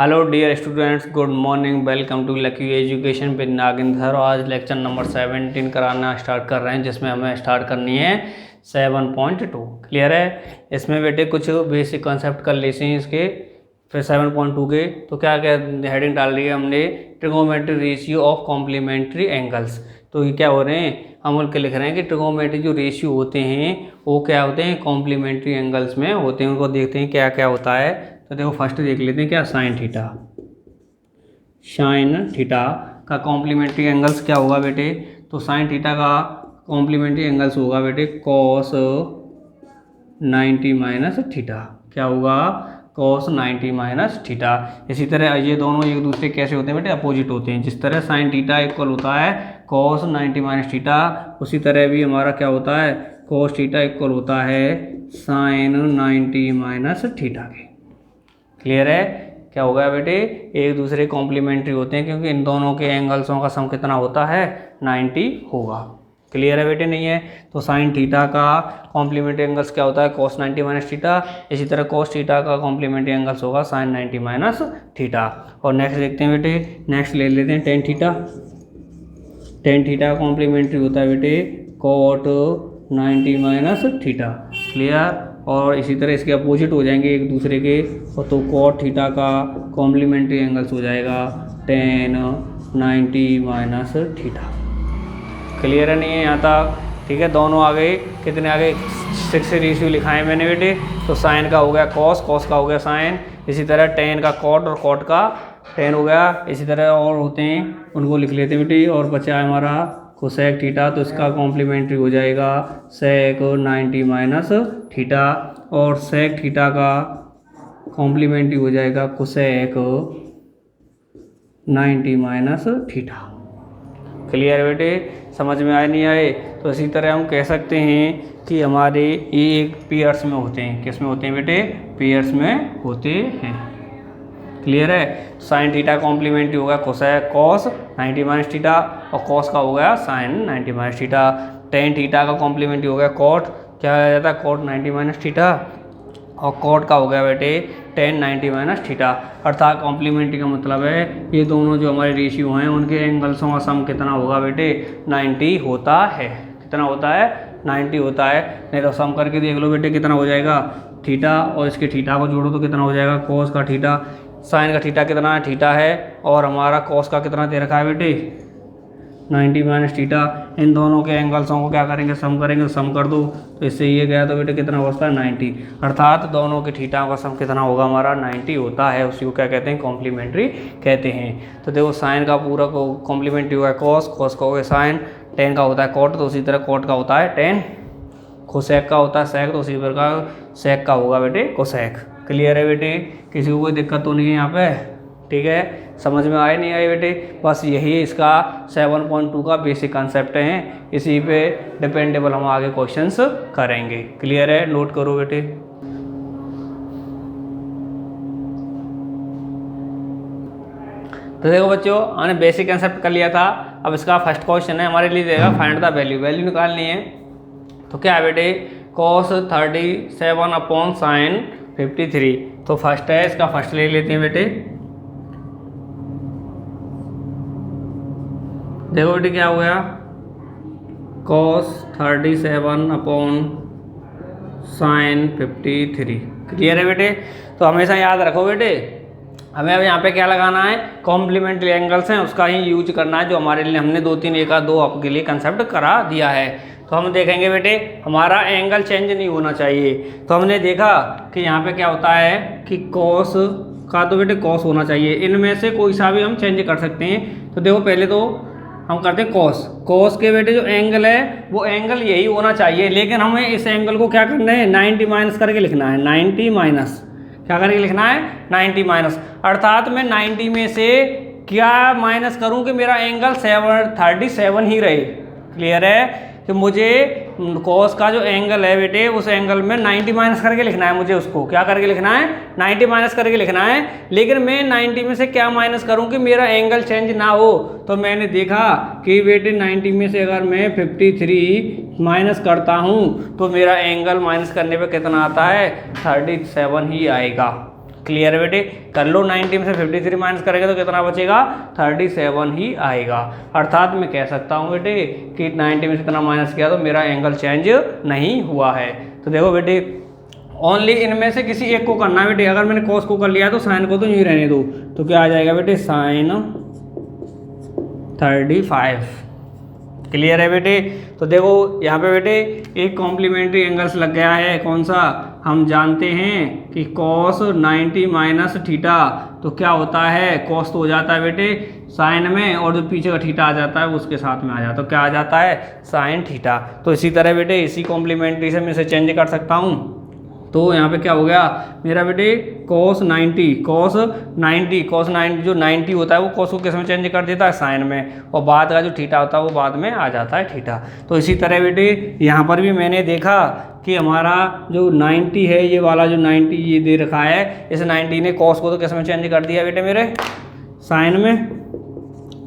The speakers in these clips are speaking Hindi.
Hello dear students, good morning. Welcome to lucky education with Naginder. आज लेक्चर नंबर 17 कराना स्टार्ट कर रहे हैं, जिसमें हमें स्टार्ट करनी है 7.2। क्लियर है। इसमें बेटे कुछ बेसिक कॉन्सेप्ट कर लेते हैं इसके, फिर 7.2 के। तो क्या क्या हेडिंग डाल रही है हमने, trigonometry ratio of complementary angles. तो ये क्या हो रहे हैं, हम उनके लिख रहे हैं कि ट्रिगोनोमेट्री जो रेशियो होते हैं वो क्या होते हैं, कॉम्प्लीमेंट्री एंगल्स में होते हैं। उनको देखते हैं क्या क्या होता है। तो देखो फर्स्ट देख लेते हैं क्या, साइन थीटा। साइन थीटा का कॉम्प्लीमेंट्री एंगल्स क्या होगा बेटे, तो साइन थीटा का कॉम्प्लीमेंट्री एंगल्स होगा बेटे कॉस 90 माइनस थीटा। क्या होगा, कॉस 90 माइनस थीटा। इसी तरह ये दोनों एक दूसरे कैसे होते हैं बेटे, अपोजिट होते हैं। जिस तरह साइन थीटा इक्वल होता है कॉस 90 माइनस थीटा, उसी तरह भी हमारा क्या होता है, कॉस थीटा इक्वल होता है साइन 90 माइनस थीटा के। क्लियर है। क्या होगा बेटे, एक दूसरे कॉम्प्लीमेंट्री होते हैं, क्योंकि इन दोनों के एंगल्सों का सम कितना होता है, 90 होगा। क्लियर है बेटे, नहीं है तो साइन थीटा का कॉम्प्लीमेंट्री एंगल्स क्या होता है, कॉस 90 माइनस थीटा। इसी तरह कॉस थीटा का कॉम्प्लीमेंट्री एंगल्स होगा साइन 90 माइनस थीटा। और नेक्स्ट देखते हैं बेटे, नेक्स्ट ले लेते हैं टेन थीटा। टेन थीटा का कॉम्प्लीमेंट्री होता है बेटे कॉट 90 माइनस थीटा। क्लियर। और इसी तरह इसके अपोजिट हो जाएंगे एक दूसरे के, तो कॉट थीटा का कॉम्प्लीमेंट्री एंगल्स हो जाएगा टेन 90 माइनस थीटा। क्लियर है, नहीं है यहाँ तक। ठीक है, दोनों आ गए, कितने आ गए, 6 रेशियो लिखा है मैंने बेटे। तो साइन का हो गया कॉस, कॉस का हो गया साइन। इसी तरह टेन का कॉट और कॉट का टेन हो गया। इसी तरह और होते हैं, उनको लिख लेते हैं बेटे। और बचा है हमारा कोसेक थीटा, तो इसका कॉम्प्लीमेंट्री हो जाएगा सेक 90 माइनस थीटा। और सेक थीटा का कॉम्प्लीमेंट्री हो जाएगा कोसेक 90 माइनस थीटा। क्लियर बेटे, समझ में आए नहीं आए। तो इसी तरह हम कह सकते हैं कि हमारे ये एक पेयर्स में होते हैं। किस में होते हैं बेटे, पेयर्स में होते हैं। क्लियर है। साइन थीटा कॉम्प्लीमेंट्री होगा कोसेक कॉस 90 माइनस थीटा, और कॉस का हो गया sine 90 minus theta. Tan theta का कॉम्प्लीमेंट्री हो गया कॉट, क्या आ जाता है, कॉट 90 माइनस थीटा। और कॉट का हो गया बेटे टेन 90 माइनस थीटा। अर्थात कॉम्प्लीमेंट्री का मतलब है ये दोनों जो हमारे रेशियो हैं उनके एंगल्सों का सम कितना होगा बेटे, 90 होता है। कितना होता है, 90 होता है। नहीं तो सम करके देख लो बेटे कितना हो जाएगा, थीटा और इसके थीटा को जोड़ो तो कितना हो जाएगा, कॉस का थीटा। साइन का थीटा कितना है, थीटा है। और हमारा कॉस का कितना दे रखा है बेटे, 90 माइनस थीटा। इन दोनों के एंगल्सों को क्या करेंगे, सम करेंगे। सम कर दो तो इससे ये गया तो बेटे कितना होता है, 90। अर्थात दोनों के थीटाओं का सम कितना होगा हमारा, 90 होता है। उसी को क्या कहते हैं, कॉम्प्लीमेंट्री कहते हैं। तो देखो साइन का पूरा को कॉम्प्लीमेंट्री हुआ है कॉस, कॉस का हो गया साइन। टेन का होता है कॉट, तो उसी तरह कॉट का होता है टेन। कोसेक का होता है सेक, तो उसी प्रकार सेक का होगा बेटे कोसेक। क्लियर है बेटे, किसी को कोई दिक्कत तो नहीं है यहाँ पे। ठीक है, समझ में आए नहीं आए बेटे, बस यही इसका 7.2 का बेसिक कंसेप्ट है। इसी पे डिपेंडेबल हम आगे क्वेश्चंस करेंगे। क्लियर है, नोट करो बेटे। तो देखो बच्चों, हमने बेसिक कंसेप्ट कर लिया था। अब इसका फर्स्ट क्वेश्चन है हमारे लिए, देगा फाइंड द वैल्यू। वैल्यू निकालनी है। तो क्या है बेटे, cos 37 अपॉन साइन 53। तो फर्स्ट है, इसका फर्स्ट ले लेते हैं बेटे। देखो बेटे क्या हो गया, cos 37 अपॉन साइन 53। क्लियर है बेटे। तो हमेशा याद रखो बेटे, हमें अब यहाँ पे क्या लगाना है, कॉम्प्लीमेंट्री एंगल्स हैं उसका ही यूज करना है, जो हमारे लिए हमने 2-3 एक आध 2 आपके लिए कंसेप्ट करा दिया है। तो हम देखेंगे बेटे, हमारा एंगल चेंज नहीं होना चाहिए। तो हमने देखा कि यहाँ पे क्या होता है कि कॉस का तो बेटे कॉस होना चाहिए। इनमें से कोई सा भी हम चेंज कर सकते हैं। तो देखो पहले तो हम करते हैं कॉस। कॉस के बेटे जो एंगल है वो एंगल यही होना चाहिए, लेकिन हमें इस एंगल को क्या करना है, 90 माइनस करके लिखना है। 90 माइनस क्या करके लिखना है, 90 माइनस। अर्थात मैं 90 में से क्या माइनस करूं कि मेरा एंगल 37 ही रहे। क्लियर है कि मुझे कॉस का जो एंगल है बेटे, उस एंगल में 90 माइनस करके लिखना है। मुझे उसको क्या करके लिखना है, 90 माइनस करके लिखना है। लेकिन मैं 90 में से क्या माइनस करूं कि मेरा एंगल चेंज ना हो। तो मैंने देखा कि बेटे 90 में से अगर मैं 53 माइनस करता हूं तो मेरा एंगल माइनस करने पे कितना आता है, 37 ही आएगा। क्लियर है बेटे, कर लो। 90 में से 53 माइनस करेंगे तो कितना बचेगा, 37 ही आएगा। अर्थात मैं कह सकता हूँ बेटे कि 90 में से इतना माइनस किया तो मेरा एंगल चेंज नहीं हुआ है। तो देखो बेटे ओनली इनमें से किसी एक को करना है बेटे। अगर मैंने कॉस को कर लिया तो साइन को तो यूँ रहने दो, तो क्या आ जाएगा बेटे, साइन 35। क्लियर है बेटे। तो देखो यहाँ पे बेटे एक कॉम्प्लीमेंट्री एंगल्स लग गया है, कौन सा, हम जानते हैं कि कॉस 90 माइनस थीटा तो क्या होता है, कॉस तो हो जाता है बेटे साइन में, और जो पीछे का थीटा आ जाता है वो उसके साथ में आ जाता है, तो क्या आ जाता है, साइन थीटा। तो इसी तरह बेटे इसी कॉम्प्लीमेंट्री से मैं इसे चेंज कर सकता हूँ। तो यहाँ पे क्या हो गया मेरा बेटे, cos 90 जो 90 होता है वो cos को किस में चेंज कर देता है, साइन में, और बाद का जो थीटा होता है वो बाद में आ जाता है थीटा। तो इसी तरह बेटे यहाँ पर भी मैंने देखा कि हमारा जो 90 है, ये वाला जो 90 ये दे रखा है, इस 90 ने cos को तो किस में चेंज कर दिया बेटे मेरे, साइन में,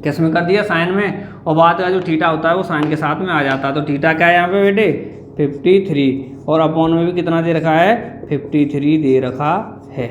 किस में कर दिया, साइन में, और बाद का जो थीटा होता है वो साइन के साथ में आ जाता है। तो थीटा क्या है यहाँ पे बेटे, 53, और अपॉन में भी कितना दे रखा है, 53 दे रखा है।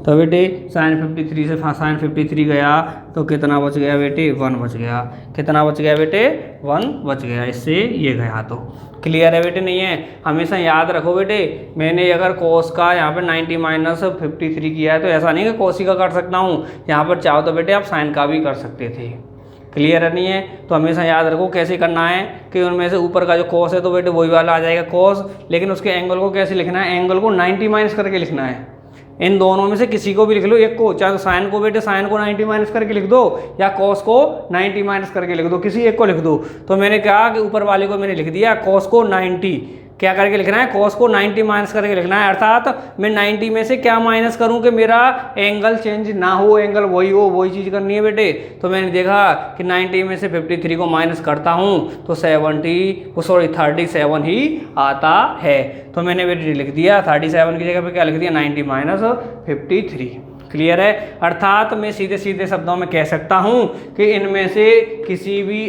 तो बेटे साइन 53 से साइन 53 गया तो कितना बच गया बेटे, 1 बच गया। कितना बच गया बेटे, 1 बच गया, इससे ये गया। तो क्लियर है बेटे, नहीं है, हमेशा याद रखो बेटे, मैंने अगर कोस का यहाँ पे 90 माइनस 53 किया है तो ऐसा नहीं कि कोस ही का कर सकता हूँ, यहाँ पर चाहो तो बेटे आप साइन का भी कर सकते थे। क्लियर है, नहीं है, तो हमेशा याद रखो कैसे करना है कि उनमें से ऊपर का जो कॉस है तो बेटे वही वाला आ जाएगा कॉस, लेकिन उसके एंगल को कैसे लिखना है, एंगल को 90 माइनस करके लिखना है। इन दोनों में से किसी को भी लिख लो, एक को, चाहे तो साइन को बेटे साइन को 90 माइनस करके लिख दो, या कॉस को 90 माइनस करके लिख दो, किसी एक को लिख दो। तो मैंने कहा कि ऊपर वाले को मैंने लिख दिया कॉस को 90 क्या करके लिखना है, कॉस को 90 माइनस करके लिखना है। अर्थात मैं 90 में से क्या माइनस करूं कि मेरा एंगल चेंज ना हो, एंगल वही हो, वही चीज़ करनी है बेटे। तो मैंने देखा कि 90 में से 53 को माइनस करता हूं तो 37 ही आता है। तो मैंने बेटे लिख दिया 37 की जगह पे क्या लिख दिया, 90 माइनस 53। क्लियर है, अर्थात मैं सीधे सीधे शब्दों में कह सकता हूं कि इनमें से किसी भी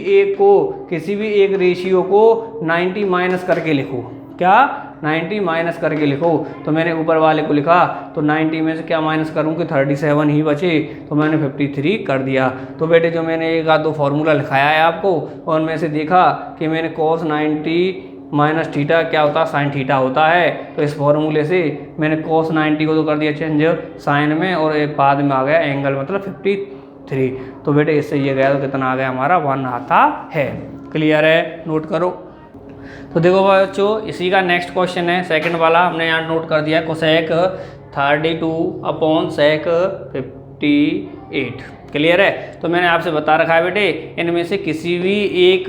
एक रेशियो को 90 माइनस करके लिखो, क्या 90 माइनस करके लिखो। तो मैंने ऊपर वाले को लिखा तो 90 में से क्या माइनस करूं कि 37 ही बचे, तो मैंने 53 कर दिया। तो बेटे जो मैंने एक आध दो फॉर्मूला लिखाया है आपको, और उनमें से देखा कि मैंने cos 90 माइनस थीटा क्या होता है, साइन थीटा होता है। तो इस फॉर्मूले से मैंने cos 90 को तो कर दिया चेंज साइन में, और एक बाद में आ गया एंगल मतलब 53। तो बेटे इससे ये गया तो कितना आ गया हमारा, 1 आता है। क्लियर है, नोट करो। तो देखो बच्चों इसी का नेक्स्ट क्वेश्चन है, सेकंड वाला हमने यहाँ नोट कर दिया, कोसेक 32/sec 58। क्लियर है, तो मैंने आपसे बता रखा है बेटे इनमें से किसी भी एक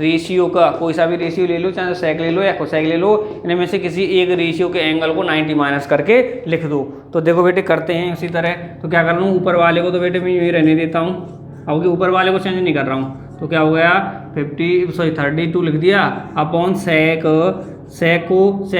रेशियो का, कोई सा भी रेशियो ले लो, चाहे सेक ले लो या कोसेक ले लो, इनमें से किसी एक रेशियो के एंगल को 90 माइनस करके लिख दो। तो देखो बेटे करते हैं उसी तरह। तो क्या कर रहा हूँ, ऊपर वाले को तो बेटे मैं यूँ रहने देता हूँ, अब ऊपर वाले को चेंज नहीं कर रहा हूँ। तो क्या हो गया 32 लिख दिया अपॉन सेक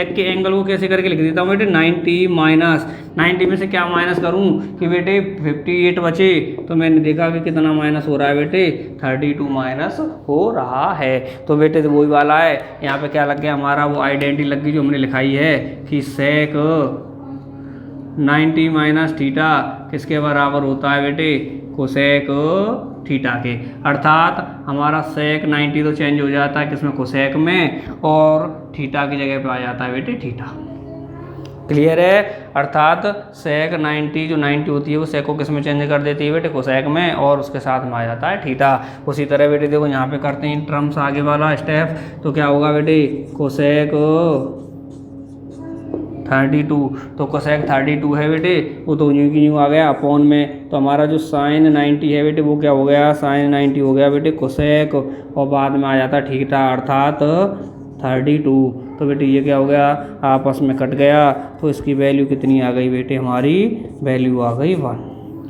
के एंगल को कैसे करके लिख देता हूँ बेटे 90 माइनस, 90 में से क्या माइनस करूँ कि बेटे 58 बचे। तो मैंने देखा कि कितना माइनस हो रहा है बेटे, 32 माइनस हो रहा है। तो बेटे तो वही वाला है, यहाँ पे क्या लग गया हमारा, वो आइडेंटिटी लग गई जो हमने लिखाई है कि सेक 90 माइनस थीटा किसके बराबर होता है बेटे, कोसेक थीटा के। अर्थात हमारा सेक 90 तो चेंज हो जाता है किसमें, कोसेक में, और थीटा की जगह पे आ जाता है बेटे थीटा। क्लियर है, अर्थात सेक 90 जो 90 होती है वो सेक को किस में चेंज कर देती है बेटे, कोसेक में, और उसके साथ में आ जाता है थीटा। उसी तरह बेटे देखो यहाँ पे करते हैं टर्म्स आगे वाला स्टेप। तो क्या होगा बेटे, कोसेक 32, तो कोसेक 32 है बेटे, वो तो न्यू की न्यू आ गया अपॉन में। तो हमारा जो साइन 90 है बेटे वो क्या हो गया, साइन 90 हो गया बेटे कोसेक, और बाद में आ जाता थीटा अर्थात 32। तो बेटे ये क्या हो गया, आपस में कट गया, तो इसकी वैल्यू कितनी आ गई बेटे, हमारी वैल्यू आ गई 1।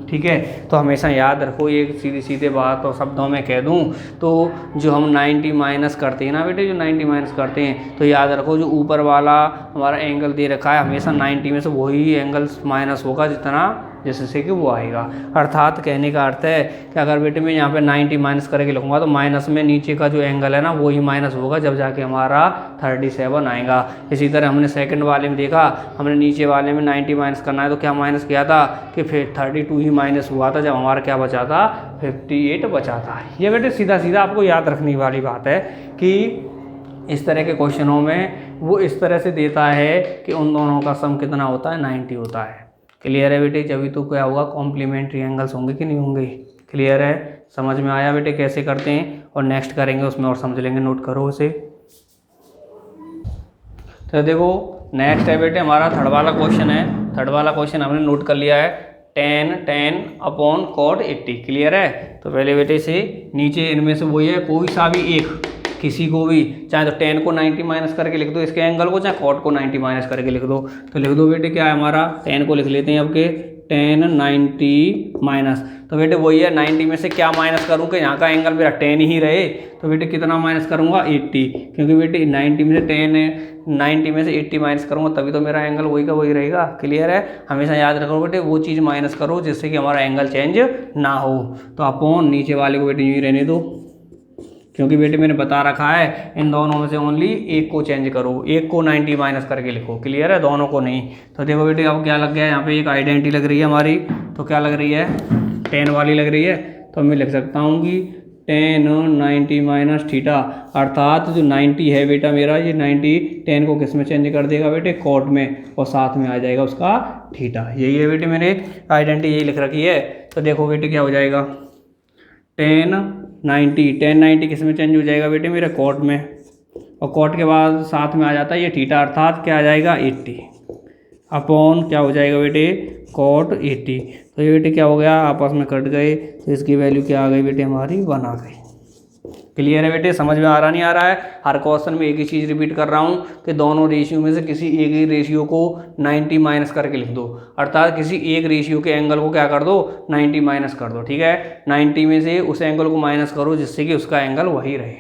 ठीक है, तो हमेशा याद रखो, ये सीधे सीधे बात और शब्दों में कह दूं तो जो हम 90 माइनस करते हैं ना बेटे, जो 90 माइनस करते हैं तो याद रखो जो ऊपर वाला हमारा एंगल दे रखा है हमेशा 90 में से वही एंगल माइनस होगा जितना जिससे कि वो आएगा। अर्थात कहने का अर्थ है कि अगर बेटे मैं यहाँ पे 90 माइनस करके लिखूँगा तो माइनस में नीचे का जो एंगल है ना वो ही माइनस होगा जब जाके हमारा 37 आएगा। इसी तरह हमने सेकंड वाले में देखा, हमने नीचे वाले में 90 माइनस करना है तो क्या माइनस किया था कि फिर 32 ही माइनस हुआ था जब हमारा क्या बचा था 58 बचा था। ये बेटे सीधा सीधा आपको याद रखने वाली बात है कि इस तरह के क्वेश्चनों में वो इस तरह से देता है कि उन दोनों का सम कितना होता है 90 होता है। क्लियर है बेटे? जब तो क्या होगा कॉम्प्लीमेंट्री एंगल्स होंगे कि नहीं होंगे। क्लियर है? समझ में आया बेटे कैसे करते हैं? और नेक्स्ट करेंगे उसमें और समझ लेंगे, नोट करो उसे। तो देखो नेक्स्ट है बेटे हमारा थर्ड वाला क्वेश्चन है। थर्ड वाला क्वेश्चन हमने नोट कर लिया है, tan अपॉन cot 80। क्लियर है? तो पहले बेटे से नीचे इनमें से वही है कोई सा भी एक, किसी को भी, चाहे तो tan को 90 माइनस करके लिख दो इसके एंगल को, चाहे cot को 90 माइनस करके लिख दो। तो लिख दो बेटे क्या है हमारा, tan को लिख लेते हैं आपके tan 90 माइनस, तो बेटे वही है 90 में से क्या माइनस करूँ कि यहाँ का एंगल मेरा tan ही रहे, तो बेटे कितना माइनस करूँगा 80, क्योंकि बेटे 90 में से 90 में से 80 माइनस करूँगा तभी तो मेरा एंगल वही का वही रहेगा। क्लियर है? हमेशा याद रखो बेटे वो चीज़ माइनस करो जिससे कि हमारा एंगल चेंज ना हो। तो अपॉन नीचे वाले को बेटे यूँ ही रहने दो, क्योंकि बेटे मैंने बता रखा है इन दोनों में से ओनली एक को चेंज करो, एक को 90 माइनस करके लिखो। क्लियर है? दोनों को नहीं। तो देखो बेटे अब क्या लग गया यहाँ पे, एक आइडेंटिटी लग रही है हमारी, तो क्या लग रही है tan वाली लग रही है, तो मैं लिख सकता हूँ कि tan 90 माइनस थीटा, अर्थात जो 90 है बेटा मेरा, ये 90 tan को किस में चेंज कर देगा बेटे cot में, और साथ में आ जाएगा उसका थीटा। यही है बेटे मैंने आइडेंटिटी यही लिख रखी है। तो देखो बेटे क्या हो जाएगा, tan 90 किस में चेंज हो जाएगा बेटे मेरे cot में, और cot के बाद साथ में आ जाता है ये थीटा, अर्थात क्या आ जाएगा 80 अपॉन क्या हो जाएगा बेटे cot 80। तो ये बेटे क्या हो गया, आपस में कट गए, तो इसकी वैल्यू क्या आ गई बेटे हमारी 1 आ गई। क्लियर है बेटे? समझ में आ रहा नहीं आ रहा है? हर क्वेश्चन में एक ही चीज़ रिपीट कर रहा हूँ कि दोनों रेशियो में से किसी एक ही रेशियो को 90 माइनस करके लिख दो, अर्थात किसी एक रेशियो के एंगल को क्या कर दो 90 माइनस कर दो। ठीक है? 90 में से उस एंगल को माइनस करो जिससे कि उसका एंगल वही रहे।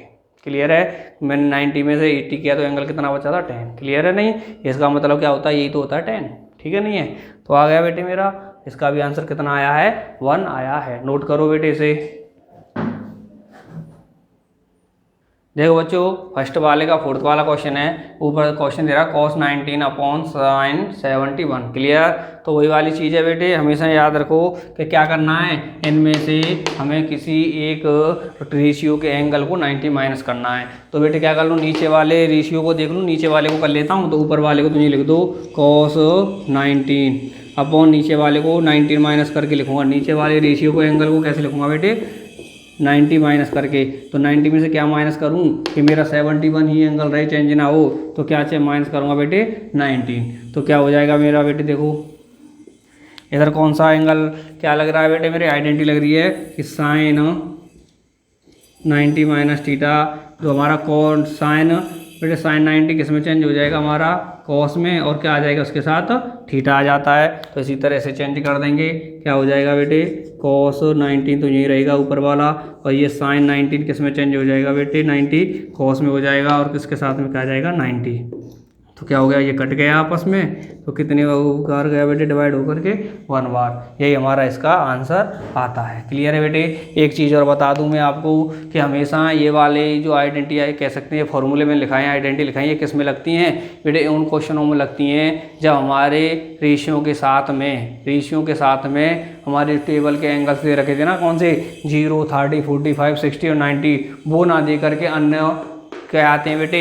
क्लियर है? मैंने 90 में से 80 किया तो एंगल कितना बचा था 10। क्लियर है? नहीं, इसका मतलब क्या होता है, यही तो होता है 10। ठीक है? नहीं है तो आ गया बेटे मेरा, इसका भी आंसर कितना आया है 1 आया है। नोट करो बेटे इसे। देखो बच्चों फर्स्ट वाले का फोर्थ वाला क्वेश्चन है, ऊपर क्वेश्चन दे रहा है cos 19 अपॉन sin 71। क्लियर? तो वही वाली चीज़ है बेटे, हमेशा याद रखो कि क्या करना है, इनमें से हमें किसी एक रेशियो के एंगल को 90 माइनस करना है। तो बेटे क्या कर लूँ, नीचे वाले रेशियो को देख लूँ, नीचे वाले को कर लेता हूँ, तो ऊपर वाले को तुझे लिख दो cos 19 अपॉन नीचे वाले को 19 माइनस करके लिखूँगा। नीचे वाले रेशियो को एंगल को कैसे लिखूँगा बेटे 90 माइनस करके, तो 90 में से क्या माइनस करूं कि मेरा 71 ही एंगल रहे, चेंज ना हो, तो क्या चाहिए माइनस करूंगा बेटे 19। तो क्या हो जाएगा मेरा बेटे, देखो इधर कौन सा एंगल क्या लग रहा है बेटे, मेरे आइडेंटिटी लग रही है कि साइन 90 माइनस थीटा, जो हमारा कॉस साइन बेटे साइन 90 किस में चेंज हो जाएगा हमारा कॉस में, और क्या आ जाएगा उसके साथ थीटा आ जाता है। तो इसी तरह से चेंज कर देंगे, क्या हो जाएगा बेटे cos 19 तो यही रहेगा ऊपर वाला, और ये साइन 19 किस में चेंज हो जाएगा बेटे 90 cos में हो जाएगा, और किसके साथ में क्या आ जाएगा 90। तो क्या हो गया, ये कट गया आपस में, तो कितने बार गया बेटे डिवाइड होकर के 1 बार। यही हमारा इसका आंसर आता है। क्लियर है बेटे? एक चीज़ और बता दूं मैं आपको कि हमेशा ये वाले जो आइडेंटिटी है कह सकते हैं फॉर्मूले में लिखाएं, आइडेंटिटी लिखाएं, ये किस में लगती हैं बेटे, उन क्वेश्चनों में लगती हैं जब हमारे रेशियो के साथ में हमारे टेबल के एंगल्स दे रखे थे ना, कौन से 0, 30, 45, 60 और 90, वो ना दे करके अन्य क्या आते हैं बेटे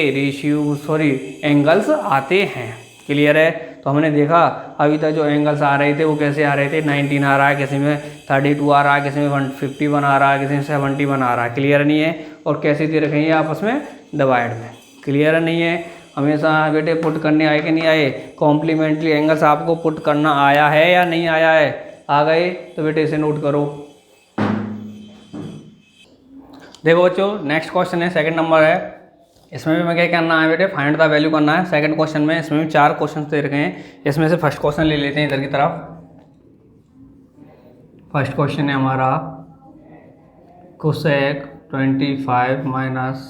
एंगल्स आते हैं। क्लियर है? तो हमने देखा अभी तक जो एंगल्स आ रहे थे वो कैसे आ रहे थे, 19 आ रहा है, किसी में 32 आ रहा है, किसी में 151 आ रहा है, किसी में 71 आ रहा है। क्लियर नहीं है? और कैसे दे रखे हैं आपस में डिवाइड में। क्लियर नहीं है? हमेशा बेटे पुट करने आए कि नहीं आए, कॉम्प्लीमेंट्री एंगल्स आपको पुट करना आया है या नहीं आया है? आ गए तो बेटे इसे नोट करो। देखो बच्चों नेक्स्ट क्वेश्चन है, सेकंड नंबर है, इसमें भी मैं क्या करना है बेटे फाइंड द वैल्यू करना है। सेकंड क्वेश्चन में इसमें भी 4 क्वेश्चन दे रखे हैं, इसमें से फर्स्ट क्वेश्चन ले लेते हैं इधर की तरफ। फर्स्ट क्वेश्चन है हमारा कोसेक 25 माइनस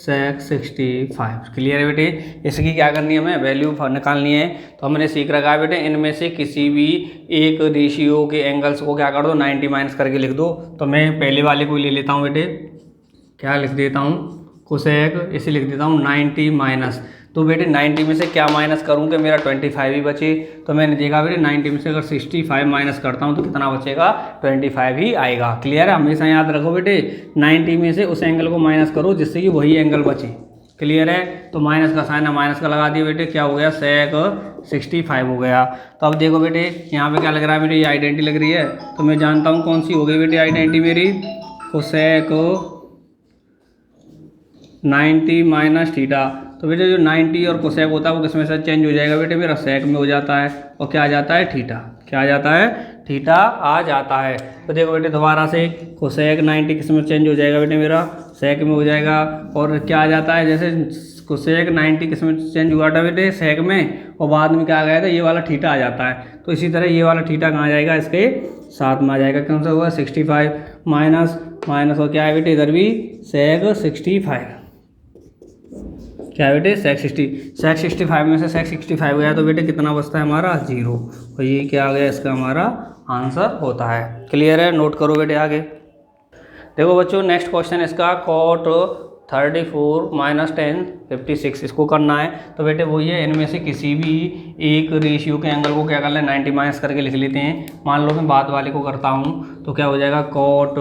sec 65। क्लियर है बेटे। इसकी क्या करनी है, हमें वैल्यू निकालनी है। तो हमने सीख रखा है बेटे, इनमें से किसी भी एक रेशियो के एंगल्स को क्या कर दो, 90 माइनस करके लिख दो। तो मैं पहले वाले को ले लेता हूँ बेटे, क्या लिख देता हूँ, कोसेक, इसे लिख देता हूँ 90 माइनस। तो बेटे 90 में से क्या माइनस करूँ कि मेरा 25 ही बचे। तो मैंने देखा बेटे 90 में से अगर 65 माइनस करता हूँ तो कितना बचेगा, 25 ही आएगा। क्लियर है। हमेशा याद रखो बेटे 90 में से उस एंगल को माइनस करो जिससे कि वही एंगल बचे। क्लियर है। तो माइनस का साइन है, माइनस का लगा दिया बेटे, क्या हो गया, सेक 65 हो गया। तो अब देखो बेटे यहाँ पे क्या लग रहा है मेरी, ये आइडेंटिटी लग रही है। तो मैं जानता हूँ कौन सी हो गई बेटे आइडेंटिटी मेरी, कोसेक 90 माइनस थीटा। तो बेटे जो 90 और कोसेक होता है वो किस में से चेंज हो जाएगा बेटे, मेरा सेक में हो जाता है। और क्या आ जाता है, थीटा। क्या आ जाता है, थीटा आ जाता है। तो देखो बेटे दोबारा से कोसेक 90 किस में चेंज हो जाएगा बेटे, मेरा सेक में हो जाएगा। और क्या आ जाता है, जैसे कोसेक 90 किस में चेंज हुआ था बेटे, सेक में, और बाद में क्या आ गया था, ये वाला थीटा आ जाता है। तो इसी तरह ये वाला थीटा कहाँ जाएगा, इसके साथ में आ जाएगा। कौन सा हुआ, 65 माइनस माइनस, और क्या है बेटे इधर भी सेक 65, क्या है बेटे, सेक 65 में से सेक 65 गया तो बेटे कितना बचता है हमारा, 0। और ये क्या आ गया, इसका हमारा आंसर होता है। क्लियर है। नोट करो बेटे आगे। देखो बच्चों नेक्स्ट क्वेश्चन इसका, कॉट 34 माइनस 10 56 इसको करना है। तो बेटे वही है, इनमें से किसी भी एक रेशियो के एंगल को क्या कर लें, 90 माइनस करके लिख लेते हैं। मान लो मैं बाद वाले को करता हूँ तो क्या हो जाएगा, कॉट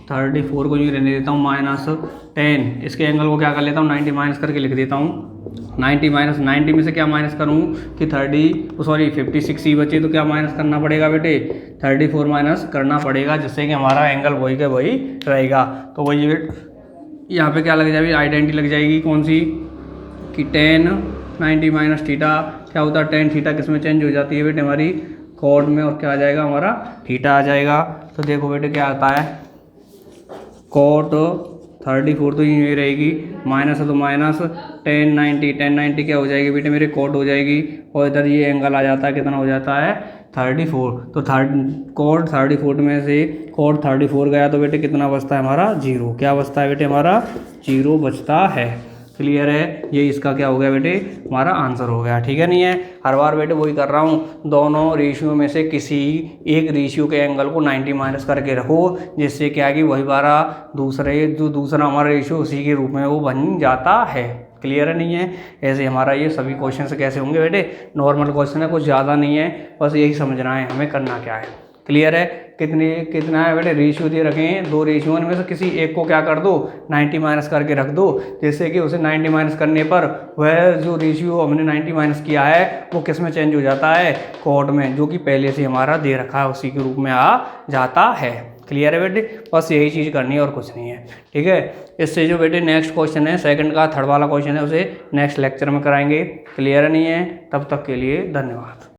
34 को जो रहने देता हूँ माइनस 10, इसके एंगल को क्या कर लेता हूँ, 90 माइनस करके लिख देता हूँ। 90 माइनस 90 में से क्या माइनस करूँ कि 56 ही बचे। तो क्या माइनस करना पड़ेगा बेटे, 34 माइनस करना पड़ेगा, जिससे कि हमारा एंगल वही का वही रहेगा। तो वही यहाँ पे क्या लग जाएगी, आइडेंटिटी लग जाएगी कौन सी, कि 10 90 माइनस थीटा। क्या होता है, 10 थीटा किस में चेंज हो जाती है बेटे, हमारी कॉड में, और क्या आ जाएगा हमारा, थीटा आ जाएगा। तो देखो बेटे क्या आता है, कॉट 34 तो ये रहेगी, माइनस है तो माइनस 10 90 क्या हो जाएगी बेटे, मेरे कॉट हो जाएगी। और इधर ये एंगल आ जाता है, कितना हो जाता है, 34। तो कॉट 34 में से कॉट 34 गया तो बेटे कितना बचता है हमारा, 0। क्या बचता है बेटे हमारा, 0 बचता है। क्लियर है। ये इसका क्या हो गया बेटे, हमारा आंसर हो गया। ठीक है, नहीं है। हर बार बेटे वही कर रहा हूँ, दोनों रेशियो में से किसी एक रेशियो के एंगल को 90 माइनस करके रखो, जिससे क्या है कि वही बारा दूसरा हमारा रेशियो उसी के रूप में वो बन जाता है। क्लियर है, नहीं है। ऐसे हमारा ये सभी क्वेश्चन कैसे होंगे बेटे, नॉर्मल क्वेश्चन है, कुछ ज़्यादा नहीं है, बस यही समझना है हमें करना क्या है। क्लियर है। कितना है बेटे, रेशियो दे रखे हैं, 2 रेशियो में से किसी एक को क्या कर दो, 90 माइनस करके रख दो, जिससे कि उसे 90 माइनस करने पर वह जो रेशियो हमने 90 माइनस किया है वो किस में चेंज हो जाता है, कॉट में, जो कि पहले से हमारा दे रखा है उसी के रूप में आ जाता है। क्लियर है बेटे, बस यही चीज़ करनी है और कुछ नहीं है। ठीक है। इससे जो बेटे नेक्स्ट क्वेश्चन है, सेकंड का थर्ड वाला क्वेश्चन है, उसे नेक्स्ट लेक्चर में कराएंगे। क्लियर नहीं है, तब तक के लिए धन्यवाद।